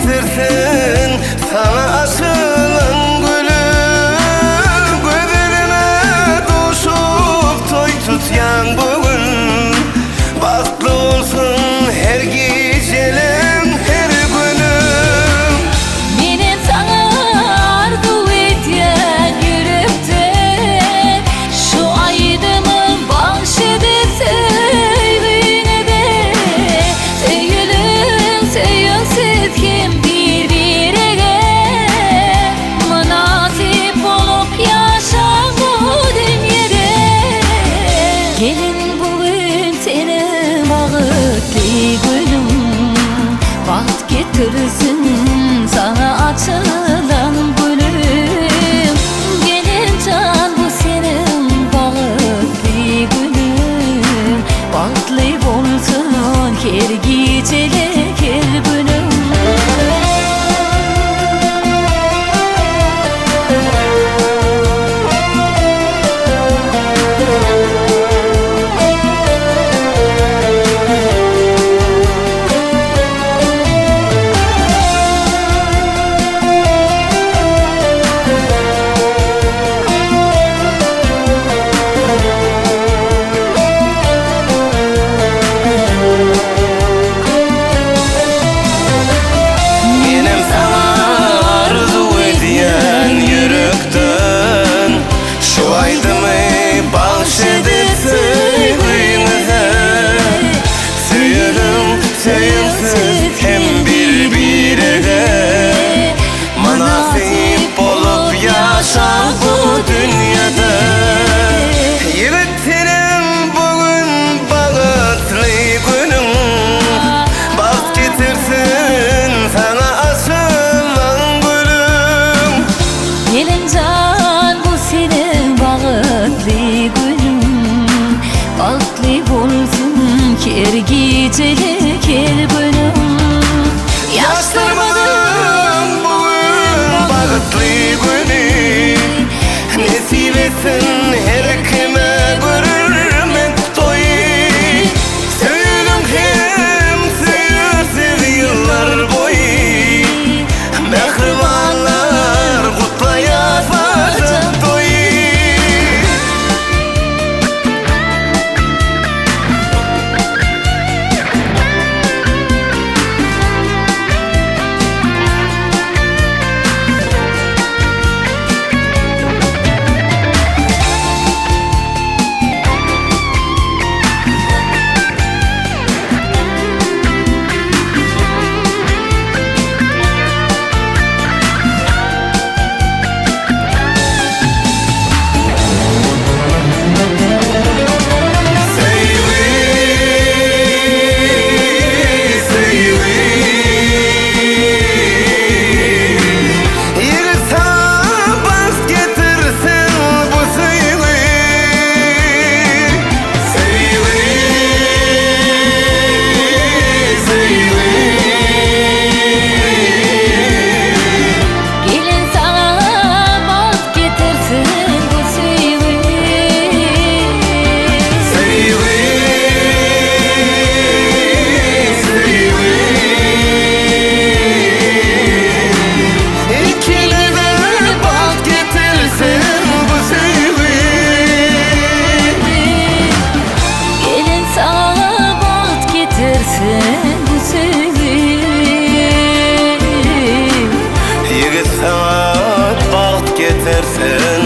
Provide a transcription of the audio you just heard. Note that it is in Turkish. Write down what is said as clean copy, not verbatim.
getirsin sana açılan gülüm. Gözlerine düşüp toy tutyan bugün, bahtlı olsun her gecelerim, her günüm. Benim sana arzu etyen yürekte şu aydımı bahşedip sevgine de sevgilim sevgisiz kim birbirine münasip olup yaşar bu dünyada. Gelin bugün senin bağıtlı günüm, baht getirsin sana açılan gülüm. Gelin can bu senin bağıtlı günüm, bahtlı olsun her gecelik her günüm. Sevimsiz hem birbirine münasip olup yaşar bu dünyada. Yiğitlerim bugün bağıtlı günüm, baht getirsin sana açılan gülüm. Gelin can bu senin bağıtlı günüm, bahtlı olsun her gecelik her günüm. Yaşlarmadım bugün bağıtlı günü, nasip etsin her kime görürüm toy. Sevdim hem sevimsiz yıllar boyu, mehribanlar kutlayacak toy. Yigit sana baxt getirsin